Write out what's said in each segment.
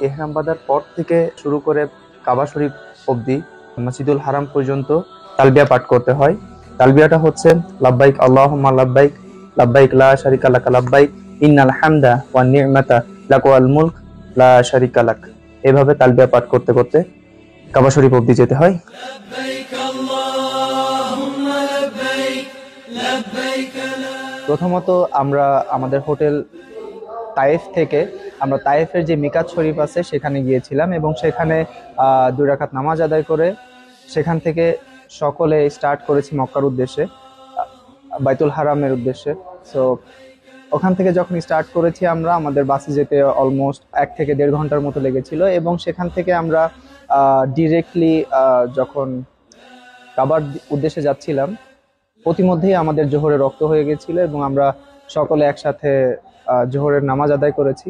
এহরাম বাঁধার পর থেকে শুরু করে কাবা শরীফ অবধি মসজিদুল হারাম পর্যন্ত তালবিয়া পাঠ করতে হয়। তালবিয়াটা হচ্ছে লাব্বাইক আল্লাহুম্মা লাব্বাইক, লাব্বাইক লা শারিকা লাক লাব্বাইক, ইন্নাল হামদা ওয়ান নি'মাতা লাক ওয়াল মুলক লা শারিকা লাক। এভাবে তালবিয়া পাঠ করতে করতে কাবা শরীফ অবধি যেতে হয়। প্রথমত আমরা আমাদের হোটেল তায়েফ থেকে আমরা তায়েফের যে মিকাত শরীফ আছে সেখানে গিয়েছিলাম এবং সেখানে 2 রাকাত নামাজ আদায় করে সেখান থেকে সকলে স্টার্ট করেছি মক্কার উদ্দেশ্যে, বাইতুল হারামের উদ্দেশ্যে। সো ওখান থেকে যখন স্টার্ট করেছি আমরা, আমাদের বাসে যেতে অলমোস্ট 1 থেকে 1.5 ঘন্টার মতো লেগেছিল এবং সেখান থেকে আমরা ডিরেক্টলি যখন কাবার উদ্দেশ্যে যাচ্ছিলাম প্রতিমধ্যেই আমাদের জোহরের রক্ত হয়ে গেছিল এবং আমরা সকলে একসাথে জোহরের নামাজ আদায় করেছি।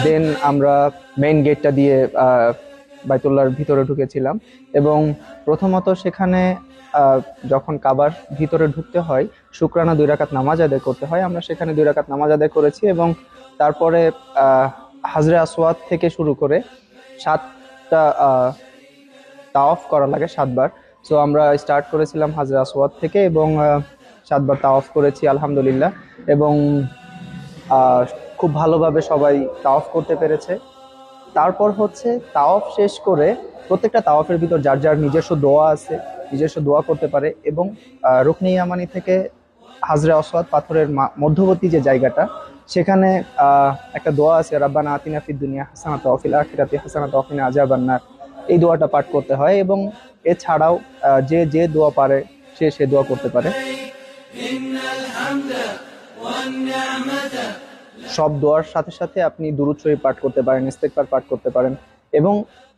দেন আমরা মেইন গেটটা দিয়ে বাইতুল্লাহর ভিতরে ঢুকেছিলাম এবং প্রথমত সেখানে যখন কাবার ভিতরে ঢুকতে হয় শুকরানা 2 রাকাত নামাজ আদায় করতে হয়। আমরা সেখানে 2 রাকাত নামাজ আদায় করেছি এবং তারপরে হাজরে আসওয়াদ থেকে শুরু করে 7টা তাওয়াফ করা লাগে 7 বার। সো আমরা স্টার্ট করেছিলাম হাজরে আসওয়াদ থেকে এবং 7 বার তাওয়াফ করেছি আলহামদুলিল্লাহ এবং খুব ভালোভাবে সবাই তাওয়াফ করতে পেরেছে। তারপর হচ্ছে তাওয়াফ শেষ করে প্রত্যেকটা তাওয়াফের ভিতর যার যার নিজস্ব দোয়া আছে, নিজস্ব দোয়া করতে পারে এবং রুকনে ইয়ামানি থেকে হাজরে আসওয়াদ পাথরের মধ্যবর্তী যে জায়গাটা সেখানে একটা দোয়া আছে, রাব্বানা আতিনা ফিদ দুনিয়া হাসানাতাও ওয়া ফিল আখিরাতি হাসানাতাও ওয়া কিনা আযাবান নার। এই দোয়াটা পাঠ করতে হয় এবং এছাড়াও যে যে দোয়া পারে সে দোয়া করতে পারে। সব দোয়ার সাথে সাথে আপনি দুরূদ শরীফ পাঠ করতে পারেন, ইস্তেগফার পাঠ করতে পারেন এবং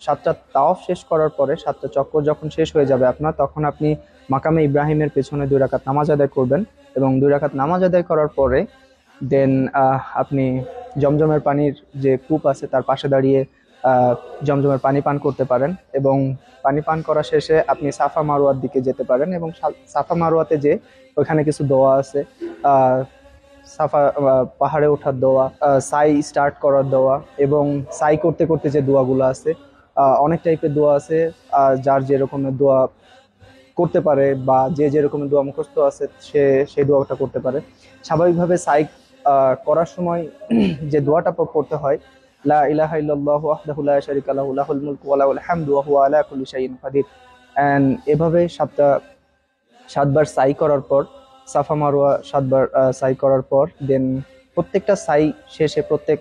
7টা তাওয়াফ শেষ করার পরে 7টা চক্কর যখন শেষ হয়ে যাবে আপনার, তখন আপনি মাকামে ইব্রাহিমের পেছনে 2 রাকাত নামাজ আদায় করবেন এবং 2 রাকাত নামাজ আদায় করার পরে দেন আপনি জমজমের পানির যে কূপ আছে তার পাশে দাঁড়িয়ে জমজমের পানি পান করতে পারেন এবং পানি পান করা শেষে আপনি সাফা মারওয়ার দিকে যেতে পারেন এবং সাফা মারওয়াতে যে ওইখানে কিছু দোয়া আছে, সাফা পাহাড়ে ওঠার দোয়া, সাই স্টার্ট করার দোয়া এবং সাই করতে করতে যে দোয়াগুলো আছে, অনেক টাইপের দোয়া আছে, যার যে রকমের দোয়া করতে পারে বা যে যে রকমের দোয়া মুখস্থ আছে সে সেই দোয়াটা করতে পারে। স্বাভাবিকভাবে সাই করার সময় যে দোয়াটা পড়তে হয়, লা ইলাহা ইল্লাল্লাহু ওয়াহদাহু লা শারীকা লাহু লাহুল মুলকু ওয়া লাহুল হামদু ওয়া হুয়া আলা কুল্লি শাইইন কাদির। এন্ড এভাবে 7বার সাই করার পর সাফা মারওয়া 7বার সাই করার পর দেন প্রত্যেকটা সাই শেষে প্রত্যেক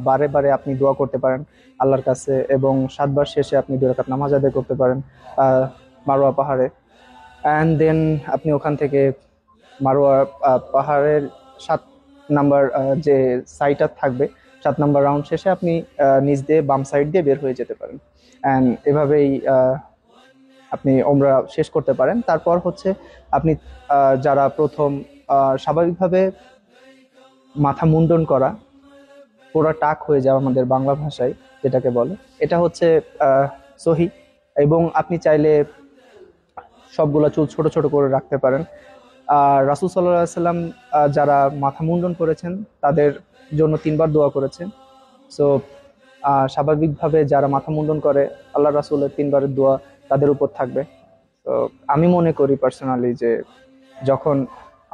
বারে বারে আপনি দোয়া করতে পারেন আল্লাহর কাছে এবং 7বার শেষে আপনি 2 রাকাত নামাজ আদায় করতে পারেন মারওয়া পাহাড়ে। অ্যান্ড দেন আপনি ওখান থেকে মারওয়া পাহাড়ের 7 নাম্বার যে সাইটা থাকবে, 7 নাম্বার রাউন্ড শেষে আপনি নিচ দিয়ে বাম সাইড দিয়ে বের হয়ে যেতে পারেন। অ্যান্ড এভাবেই আপনি ওমরা শেষ করতে পারেন। তারপর হচ্ছে আপনি যারা প্রথম স্বাভাবিকভাবে মাথা মুন্ডন করা, পুরো টাক হয়ে যাওয়া আমাদের বাংলা ভাষায় যেটাকে বলে, এটা হচ্ছে সহি এবং আপনি চাইলে সবগুলো চুল ছোট ছোট করে রাখতে পারেন। রাসূল সাল্লাল্লাহু আলাইহি সাল্লাম যারা মাথা মুন্ডন করেছেন তাদের জন্য 3বার দোয়া করেছেন। সো স্বাভাবিকভাবে যারা মাথা মুন্ডন করে আল্লাহ রাসূলের 3বারের দোয়া তাদের উপর থাকবে। তো আমি মনে করি পার্সোনালি যে যখন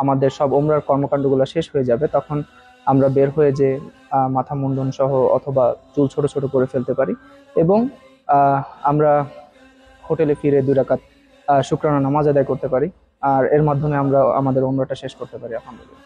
আমাদের সব ওমরার কর্মকাণ্ডগুলো শেষ হয়ে যাবে তখন আমরা বের হয়ে যে মাথা মুন্ডন সহ অথবা চুল ছোট ছোট করে ফেলতে পারি এবং আমরা হোটেলে ফিরে 2 রাকাত শুকরানা নামাজ আদায় করতে পারি আর এর মাধ্যমে আমরা আমাদের ওমরাটা শেষ করতে পারি আলহামদুলিল্লাহ।